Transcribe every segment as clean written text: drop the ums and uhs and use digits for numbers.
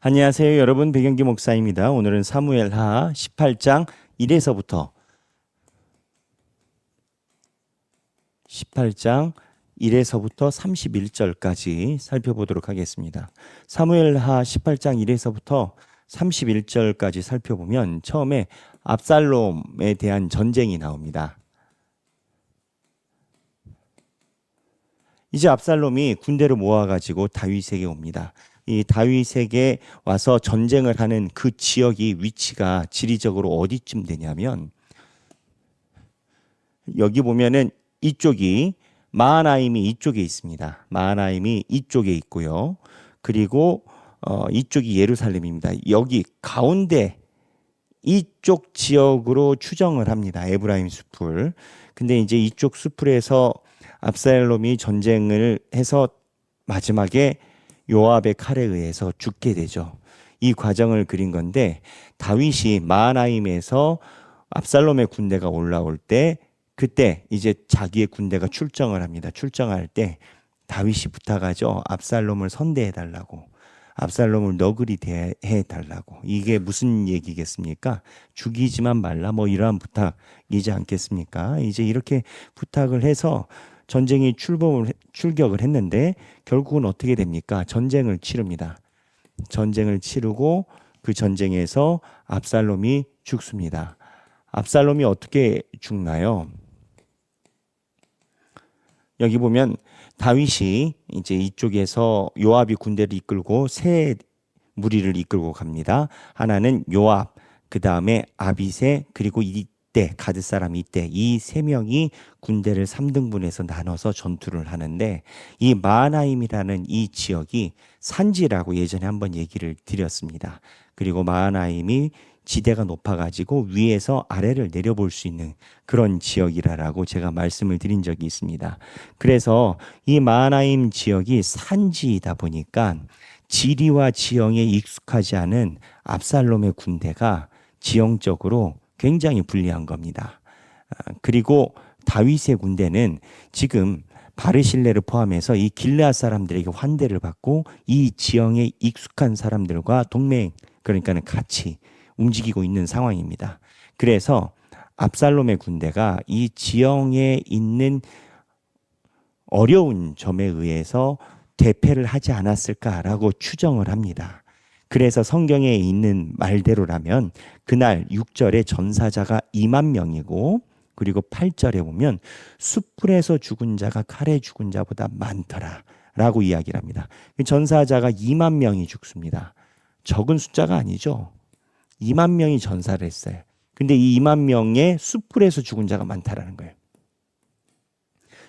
안녕하세요, 여러분. 백영기 목사입니다. 오늘은 사무엘하 18장 1에서부터 31절까지 살펴보도록 하겠습니다. 사무엘하 18장 1에서부터 31절까지 살펴보면 처음에 압살롬에 대한 전쟁이 나옵니다. 이제 압살롬이 군대를 모아가지고 다윗에게 옵니다. 이 다윗에게 와서 전쟁을 하는 그 지역이 위치가 지리적으로 어디쯤 되냐면 여기 보면은 이쪽이 마하나임이 이쪽에 있습니다. 마하나임이 이쪽에 있고요. 그리고 이쪽이 예루살렘입니다. 여기 가운데 이쪽 지역으로 추정을 합니다. 에브라임 숲을. 근데 이제 이쪽 숲에서 압살롬이 전쟁을 해서 마지막에 요압의 칼에 의해서 죽게 되죠. 이 과정을 그린 건데 다윗이 마하나임에서 압살롬의 군대가 올라올 때 그때 이제 자기의 군대가 출정을 합니다. 출정할 때 다윗이 부탁하죠. 압살롬을 선대해 달라고. 압살롬을 너그리 대해 달라고. 이게 무슨 얘기겠습니까? 죽이지만 말라 뭐 이러한 부탁이지 않겠습니까? 이제 이렇게 부탁을 해서 전쟁이 출격을 했는데 결국은 어떻게 됩니까? 전쟁을 치릅니다. 전쟁을 치르고 그 전쟁에서 압살롬이 죽습니다. 압살롬이 어떻게 죽나요? 여기 보면 다윗이 이제 이쪽에서 요압이 군대를 이끌고 세 무리를 이끌고 갑니다. 하나는 요압, 그 다음에 아비새, 그리고 이때 가드 사람 이때 이 세 명이 군대를 3등분해서 나눠서 전투를 하는데 이 마하나임이라는 이 지역이 산지라고 예전에 한번 얘기를 드렸습니다. 그리고 마하나임이 지대가 높아가지고 위에서 아래를 내려볼 수 있는 그런 지역이라고 제가 말씀을 드린 적이 있습니다. 그래서 이 마하나임 지역이 산지이다 보니까 지리와 지형에 익숙하지 않은 압살롬의 군대가 지형적으로 굉장히 불리한 겁니다. 그리고 다윗의 군대는 지금 바르실레를 포함해서 이 길르앗 사람들에게 환대를 받고 이 지형에 익숙한 사람들과 동맹, 그러니까는 같이 움직이고 있는 상황입니다. 그래서 압살롬의 군대가 이 지형에 있는 어려운 점에 의해서 대패를 하지 않았을까라고 추정을 합니다. 그래서 성경에 있는 말대로라면 그날 6절에 전사자가 2만 명이고 그리고 8절에 보면 숯불에서 죽은 자가 칼에 죽은 자보다 많더라 라고 이야기를 합니다. 전사자가 2만 명이 죽습니다. 적은 숫자가 아니죠. 2만 명이 전사를 했어요. 근데 이 2만 명의 숯불에서 죽은 자가 많다라는 거예요.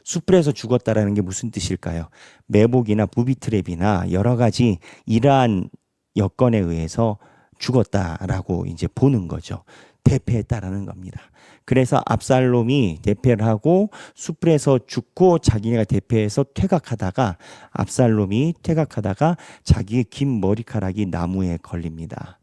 숯불에서 죽었다라는 게 무슨 뜻일까요? 매복이나 부비트랩이나 여러 가지 이러한 여건에 의해서 죽었다라고 이제 보는 거죠. 대패했다라는 겁니다. 그래서 압살롬이 대패를 하고 숯불에서 죽고 자기가 대패해서 퇴각하다가 압살롬이 퇴각하다가 자기의 긴 머리카락이 나무에 걸립니다.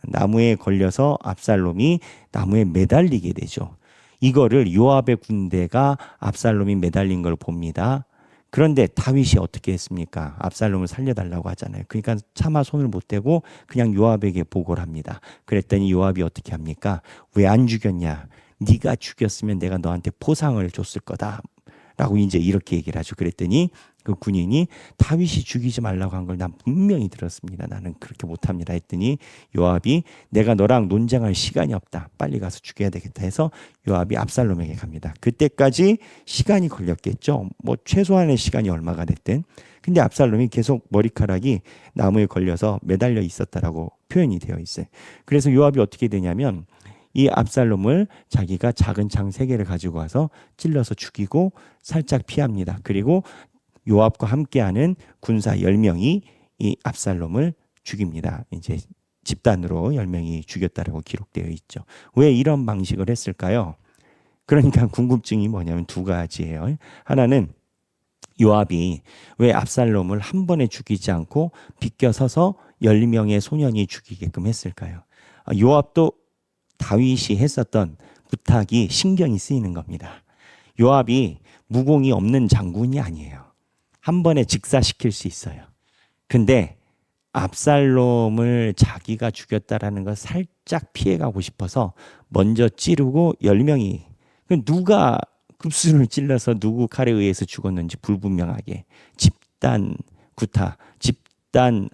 나무에 걸려서 압살롬이 나무에 매달리게 되죠. 이거를 요압의 군대가 압살롬이 매달린 걸 봅니다. 그런데 다윗이 어떻게 했습니까? 압살롬을 살려달라고 하잖아요. 그러니까 차마 손을 못 대고 그냥 요압에게 보고를 합니다. 그랬더니 요압이 어떻게 합니까? 왜 안 죽였냐? 네가 죽였으면 내가 너한테 포상을 줬을 거다. 라고 이제 이렇게 얘기를 하죠. 그랬더니 그 군인이 다윗이 죽이지 말라고 한 걸 난 분명히 들었습니다. 나는 그렇게 못합니다. 했더니 요압이 내가 너랑 논쟁할 시간이 없다. 빨리 가서 죽여야 되겠다 해서 요압이 압살롬에게 갑니다. 그때까지 시간이 걸렸겠죠. 뭐 최소한의 시간이 얼마가 됐든. 근데 압살롬이 계속 머리카락이 나무에 걸려서 매달려 있었다라고 표현이 되어 있어요. 그래서 요압이 어떻게 되냐면 이 압살롬을 자기가 작은 창 3개를 가지고 와서 찔러서 죽이고 살짝 피합니다. 그리고 요압과 함께하는 군사 10명이 이 압살롬을 죽입니다. 이제 집단으로 10명이 죽였다라고 기록되어 있죠. 왜 이런 방식을 했을까요? 그러니까 궁금증이 뭐냐면 두 가지예요. 하나는 요압이 왜 압살롬을 한 번에 죽이지 않고 비껴서서 10명의 소년이 죽이게끔 했을까요? 요압도 다윗이 했었던 부탁이 신경이 쓰이는 겁니다. 요압이 무공이 없는 장군이 아니에요. 한 번에 직사시킬 수 있어요. 근데 압살롬을 자기가 죽였다라는 걸 살짝 피해가고 싶어서 먼저 찌르고 10명이, 누가 급수를 찔러서 누구 칼에 의해서 죽었는지 불분명하게 집단 구타, 집단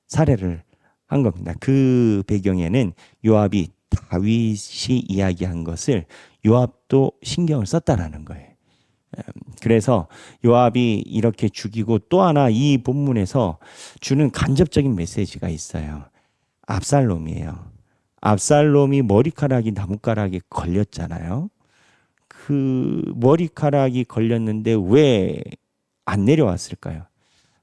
살해를 한 겁니다. 그 배경에는 요압이 다윗이 이야기한 것을 요압도 신경을 썼다라는 거예요. 그래서 요압이 이렇게 죽이고, 또 하나 이 본문에서 주는 간접적인 메시지가 있어요. 압살롬이에요. 압살롬이 머리카락이 나뭇가락에 걸렸잖아요. 그 머리카락이 걸렸는데 왜 안 내려왔을까요?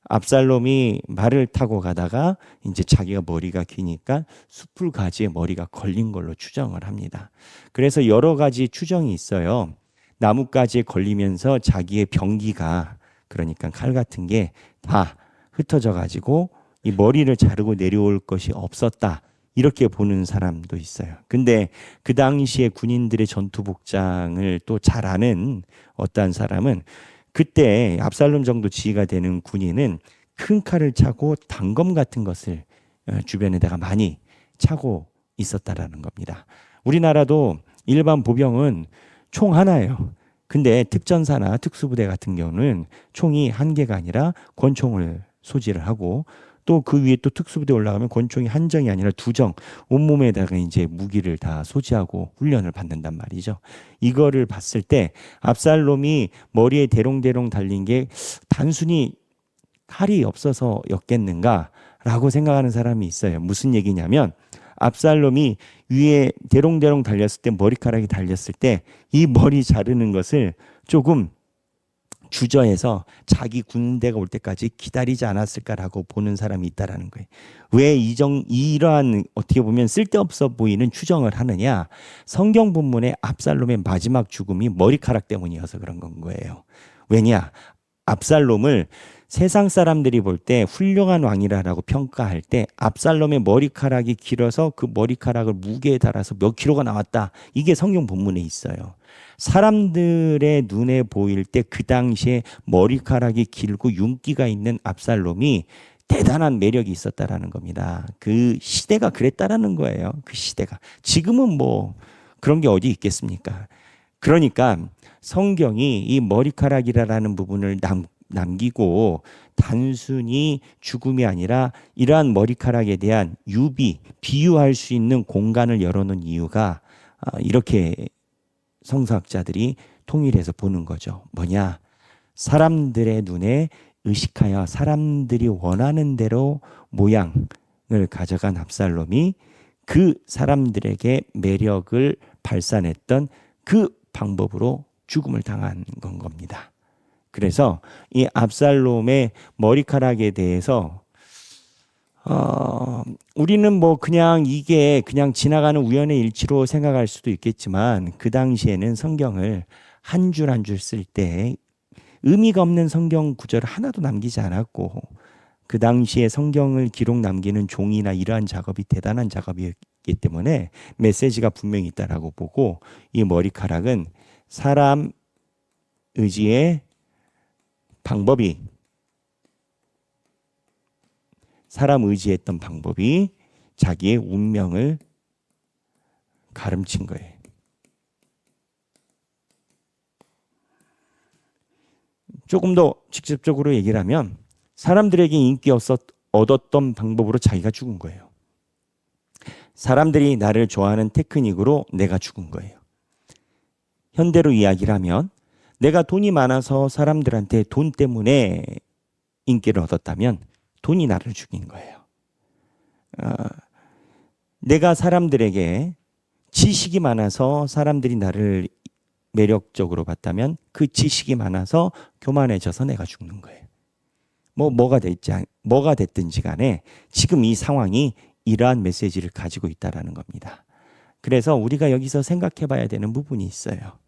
압살롬이 말을 타고 가다가 이제 자기가 머리가 기니까 숲을 가지에 머리가 걸린 걸로 추정을 합니다. 그래서 여러 가지 추정이 있어요. 나뭇가지에 걸리면서 자기의 병기가, 그러니까 칼 같은 게 다 흩어져 가지고 이 머리를 자르고 내려올 것이 없었다, 이렇게 보는 사람도 있어요. 근데 그 당시에 군인들의 전투 복장을 또 잘 아는 어떤 사람은, 그때 압살롬 정도 지위가 되는 군인은 큰 칼을 차고 단검 같은 것을 주변에다가 많이 차고 있었다라는 겁니다. 우리나라도 일반 보병은 총 하나예요. 근데 특전사나 특수부대 같은 경우는 총이 한 개가 아니라 권총을 소지를 하고, 또 그 위에 또 특수부대 올라가면 권총이 한 정이 아니라 두 정, 온몸에다가 이제 무기를 다 소지하고 훈련을 받는단 말이죠. 이거를 봤을 때 압살롬이 머리에 대롱대롱 달린 게 단순히 칼이 없어서였겠는가라고 생각하는 사람이 있어요. 무슨 얘기냐면, 압살롬이 위에 대롱대롱 달렸을 때, 머리카락이 달렸을 때 이 머리 자르는 것을 조금 주저해서 자기 군대가 올 때까지 기다리지 않았을까라고 보는 사람이 있다라는 거예요. 왜 이러한 어떻게 보면 쓸데없어 보이는 추정을 하느냐? 성경 본문의 압살롬의 마지막 죽음이 머리카락 때문이어서 그런 건 거예요. 왜냐? 압살롬을 세상 사람들이 볼 때 훌륭한 왕이라고 평가할 때 압살롬의 머리카락이 길어서 그 머리카락을 무게에 달아서 몇 킬로가 나왔다, 이게 성경 본문에 있어요. 사람들의 눈에 보일 때 그 당시에 머리카락이 길고 윤기가 있는 압살롬이 대단한 매력이 있었다라는 겁니다. 그 시대가 그랬다라는 거예요. 그 시대가. 지금은 뭐 그런 게 어디 있겠습니까? 그러니까 성경이 이 머리카락이라는 부분을 남기고 단순히 죽음이 아니라 이러한 머리카락에 대한 비유할 수 있는 공간을 열어놓은 이유가 이렇게 성서학자들이 통일해서 보는 거죠. 뭐냐? 사람들의 눈에 의식하여 사람들이 원하는 대로 모양을 가져간 압살롬이 그 사람들에게 매력을 발산했던 그 방법으로 죽음을 당한 건 겁니다. 그래서 이 압살롬의 머리카락에 대해서 우리는 뭐 그냥 이게 그냥 지나가는 우연의 일치로 생각할 수도 있겠지만, 그 당시에는 성경을 한 줄 한 줄 쓸 때 의미가 없는 성경 구절을 하나도 남기지 않았고, 그 당시에 성경을 기록 남기는 종이나 이러한 작업이 대단한 작업이었기 때문에 메시지가 분명히 있다라고 보고, 이 머리카락은 사람 의지의 방법이, 사람 의지했던 방법이 자기의 운명을 가름친 거예요. 조금 더 직접적으로 얘기를 하면, 사람들에게 인기 얻었던 방법으로 자기가 죽은 거예요. 사람들이 나를 좋아하는 테크닉으로 내가 죽은 거예요. 현대로 이야기를 하면, 내가 돈이 많아서 사람들한테 돈 때문에 인기를 얻었다면 돈이 나를 죽인 거예요. 내가 사람들에게 지식이 많아서 사람들이 나를 매력적으로 봤다면 그 지식이 많아서 교만해져서 내가 죽는 거예요. 뭐가 됐든지 간에 지금 이 상황이 이러한 메시지를 가지고 있다라는 겁니다. 그래서 우리가 여기서 생각해 봐야 되는 부분이 있어요.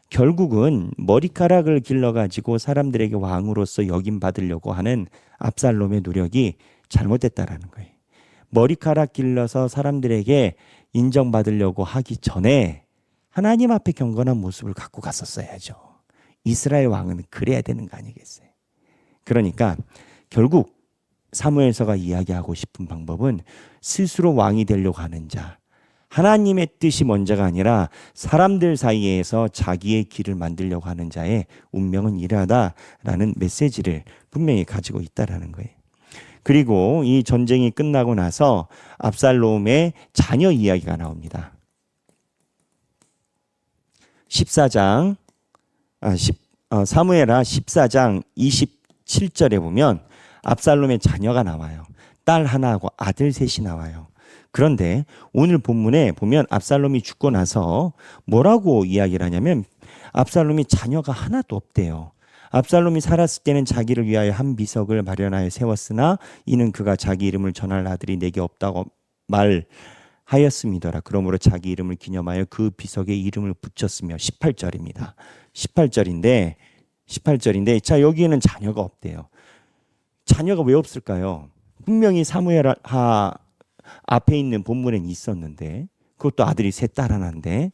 결국은 머리카락을 길러가지고 사람들에게 왕으로서 역임받으려고 하는 압살롬의 노력이 잘못됐다라는 거예요. 머리카락 길러서 사람들에게 인정받으려고 하기 전에 하나님 앞에 경건한 모습을 갖고 갔었어야죠. 이스라엘 왕은 그래야 되는 거 아니겠어요? 그러니까 결국 사무엘서가 이야기하고 싶은 방법은 스스로 왕이 되려고 하는 자, 하나님의 뜻이 먼저가 아니라 사람들 사이에서 자기의 길을 만들려고 하는 자의 운명은 이러하다라는 메시지를 분명히 가지고 있다라는 거예요. 그리고 이 전쟁이 끝나고 나서 압살롬의 자녀 이야기가 나옵니다. 14장 사무엘하 14장 27절에 보면 압살롬의 자녀가 나와요. 딸 하나하고 아들 셋이 나와요. 그런데 오늘 본문에 보면 압살롬이 죽고 나서 뭐라고 이야기를 하냐면 압살롬이 자녀가 하나도 없대요. 압살롬이 살았을 때는 자기를 위하여 한 비석을 마련하여 세웠으나 이는 그가 자기 이름을 전할 아들이 내게 없다고 말하였음이더라. 그러므로 자기 이름을 기념하여 그 비석에 이름을 붙였으며 18절입니다. 18절인데 자, 여기에는 자녀가 없대요. 자녀가 왜 없을까요? 분명히 사무엘하 앞에 있는 본문엔 있었는데 그것도 아들이 셋 딸 하나인데,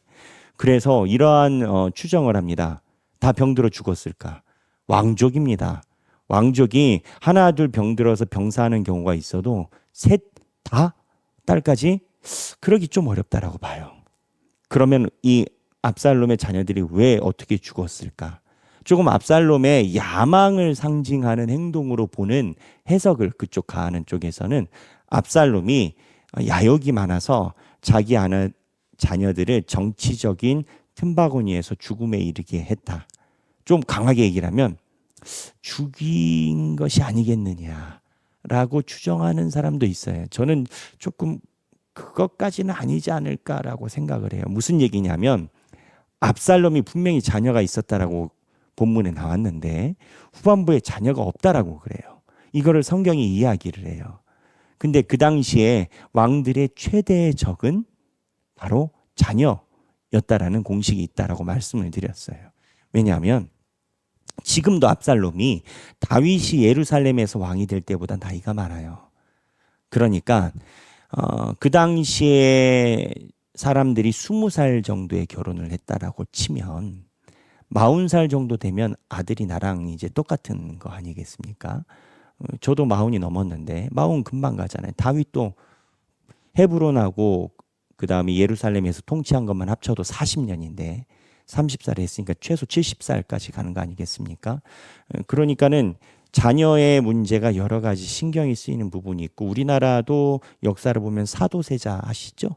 그래서 이러한 추정을 합니다. 다 병들어 죽었을까? 왕족입니다. 왕족이 하나 둘 병들어서 병사하는 경우가 있어도 셋 다 딸까지 그러기 좀 어렵다라고 봐요. 그러면 이 압살롬의 자녀들이 왜 어떻게 죽었을까? 조금 압살롬의 야망을 상징하는 행동으로 보는 해석을 그쪽 가하는 쪽에서는 압살롬이 야욕이 많아서 자기 자녀들을 정치적인 틈바구니에서 죽음에 이르게 했다. 좀 강하게 얘기를 하면 죽인 것이 아니겠느냐라고 추정하는 사람도 있어요. 저는 조금 그것까지는 아니지 않을까라고 생각을 해요. 무슨 얘기냐면 압살롬이 분명히 자녀가 있었다라고 본문에 나왔는데 후반부에 자녀가 없다라고 그래요. 이거를 성경이 이야기를 해요. 근데 그 당시에 왕들의 최대의 적은 바로 자녀였다라는 공식이 있다라고 말씀을 드렸어요. 왜냐하면 지금도 압살롬이 다윗이 예루살렘에서 왕이 될 때보다 나이가 많아요. 그러니까 그 당시에 사람들이 20살 정도의 결혼을 했다라고 치면 40살 정도 되면 아들이 나랑 이제 똑같은 거 아니겠습니까? 저도 40이 넘었는데 40 금방 가잖아요. 다윗도 헤브론하고 그 다음에 예루살렘에서 통치한 것만 합쳐도 40년인데 30살 했으니까 최소 70살까지 가는 거 아니겠습니까? 그러니까는 자녀의 문제가 여러 가지 신경이 쓰이는 부분이 있고, 우리나라도 역사를 보면 사도세자 아시죠?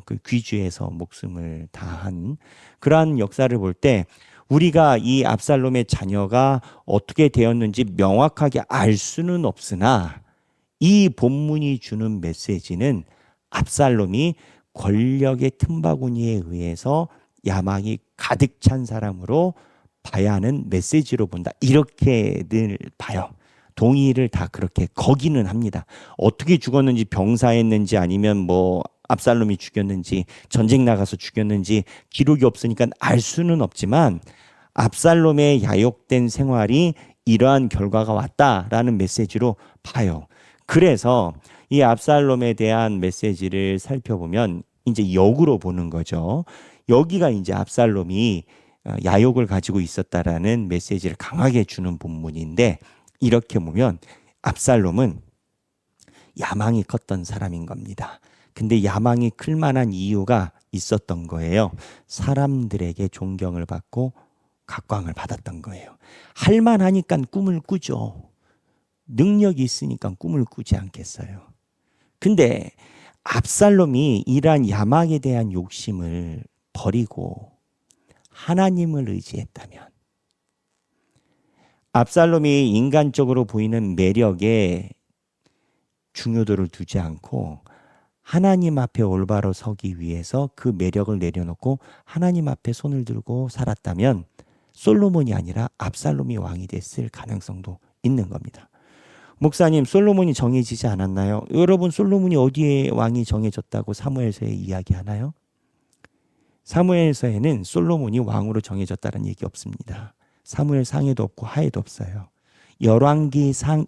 그 귀주에서 목숨을 다한 그러한 역사를 볼 때 우리가 이 압살롬의 자녀가 어떻게 되었는지 명확하게 알 수는 없으나 이 본문이 주는 메시지는 압살롬이 권력의 틈바구니에 의해서 야망이 가득 찬 사람으로 봐야 하는 메시지로 본다. 이렇게 늘 봐요. 동의를 다 그렇게 거기는 합니다. 어떻게 죽었는지, 병사했는지 아니면 뭐 압살롬이 죽였는지 전쟁 나가서 죽였는지 기록이 없으니까 알 수는 없지만 압살롬의 야욕된 생활이 이러한 결과가 왔다라는 메시지로 봐요. 그래서 이 압살롬에 대한 메시지를 살펴보면 이제 역으로 보는 거죠. 여기가 이제 압살롬이 야욕을 가지고 있었다라는 메시지를 강하게 주는 본문인데, 이렇게 보면 압살롬은 야망이 컸던 사람인 겁니다. 근데 야망이 클 만한 이유가 있었던 거예요. 사람들에게 존경을 받고 각광을 받았던 거예요. 할만하니까 꿈을 꾸죠. 능력이 있으니까 꿈을 꾸지 않겠어요. 근데 압살롬이 이러한 야망에 대한 욕심을 버리고 하나님을 의지했다면, 압살롬이 인간적으로 보이는 매력에 중요도를 두지 않고 하나님 앞에 올바로 서기 위해서 그 매력을 내려놓고 하나님 앞에 손을 들고 살았다면 솔로몬이 아니라 압살롬이 왕이 됐을 가능성도 있는 겁니다. 목사님, 솔로몬이 정해지지 않았나요? 여러분, 솔로몬이 어디에 왕이 정해졌다고 사무엘서에 이야기하나요? 사무엘서에는 솔로몬이 왕으로 정해졌다는 얘기 없습니다. 사무엘상에도 없고 하에도 없어요. 열왕기상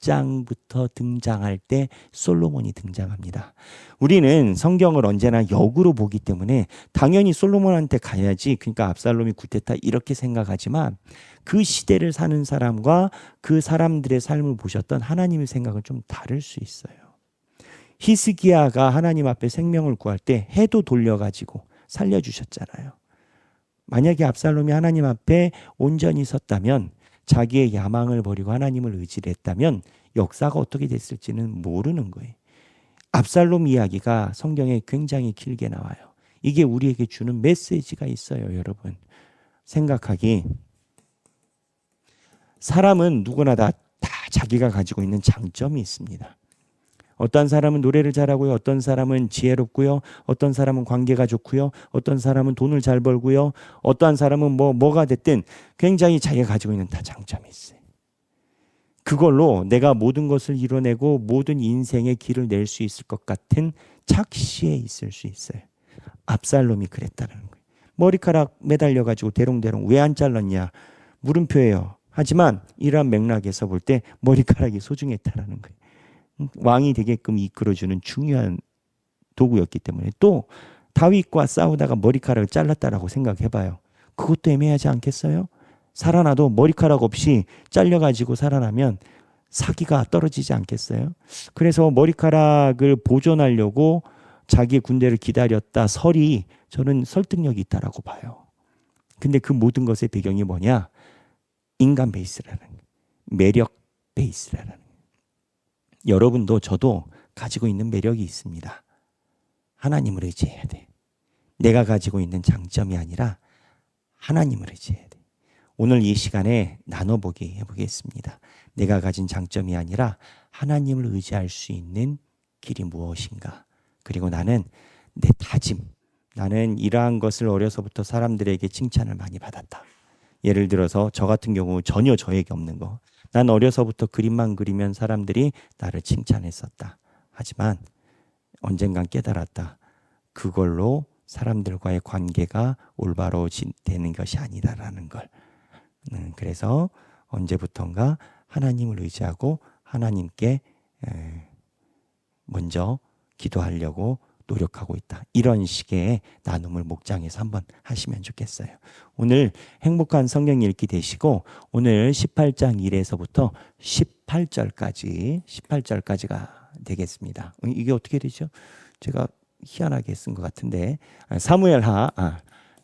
1장부터 등장할 때 솔로몬이 등장합니다. 우리는 성경을 언제나 역으로 보기 때문에 당연히 솔로몬한테 가야지, 그러니까 압살롬이 구테타 이렇게 생각하지만 그 시대를 사는 사람과 그 사람들의 삶을 보셨던 하나님의 생각은 좀 다를 수 있어요. 히스기야가 하나님 앞에 생명을 구할 때 해도 돌려가지고 살려주셨잖아요. 만약에 압살롬이 하나님 앞에 온전히 섰다면, 자기의 야망을 버리고 하나님을 의지를 했다면 역사가 어떻게 됐을지는 모르는 거예요. 압살롬 이야기가 성경에 굉장히 길게 나와요. 이게 우리에게 주는 메시지가 있어요, 여러분. 생각하기, 사람은 누구나 다 자기가 가지고 있는 장점이 있습니다. 어떤 사람은 노래를 잘하고요. 어떤 사람은 지혜롭고요. 어떤 사람은 관계가 좋고요. 어떤 사람은 돈을 잘 벌고요. 어떠한 사람은 뭐가 됐든 굉장히 자기가 가지고 있는 다 장점이 있어요. 그걸로 내가 모든 것을 이뤄내고 모든 인생의 길을 낼 수 있을 것 같은 착시에 있을 수 있어요. 압살롬이 그랬다는 거예요. 머리카락 매달려가지고 대롱대롱 왜 안 잘랐냐? 물음표예요. 하지만 이러한 맥락에서 볼 때 머리카락이 소중했다는 거예요. 왕이 되게끔 이끌어주는 중요한 도구였기 때문에. 또 다윗과 싸우다가 머리카락을 잘랐다라고 생각해봐요. 그것도 애매하지 않겠어요? 살아나도 머리카락 없이 잘려가지고 살아나면 사기가 떨어지지 않겠어요? 그래서 머리카락을 보존하려고 자기의 군대를 기다렸다 설이 저는 설득력이 있다라고 봐요. 근데 그 모든 것의 배경이 뭐냐? 인간 베이스라는 거예요. 매력 베이스라는 거예요. 여러분도 저도 가지고 있는 매력이 있습니다. 하나님을 의지해야 돼. 내가 가지고 있는 장점이 아니라 하나님을 의지해야 돼. 오늘 이 시간에 나눠보기 해보겠습니다. 내가 가진 장점이 아니라 하나님을 의지할 수 있는 길이 무엇인가? 그리고 나는 내 다짐, 나는 이러한 것을 어려서부터 사람들에게 칭찬을 많이 받았다. 예를 들어서 저 같은 경우 전혀 저에게 없는 거, 난 어려서부터 그림만 그리면 사람들이 나를 칭찬했었다. 하지만 언젠간 깨달았다. 그걸로 사람들과의 관계가 올바로 되는 것이 아니다라는 걸. 그래서 언제부턴가 하나님을 의지하고 하나님께 먼저 기도하려고 노력하고 있다. 이런 식의 나눔을 목장에서 한번 하시면 좋겠어요. 오늘 행복한 성경 읽기 되시고, 오늘 18장 1에서부터 18절까지가 되겠습니다. 이게 어떻게 되죠? 제가 희한하게 쓴 것 같은데, 사무엘하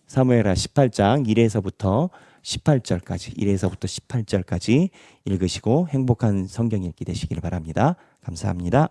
18장 1에서부터 18절까지 읽으시고 행복한 성경 읽기 되시길 바랍니다. 감사합니다.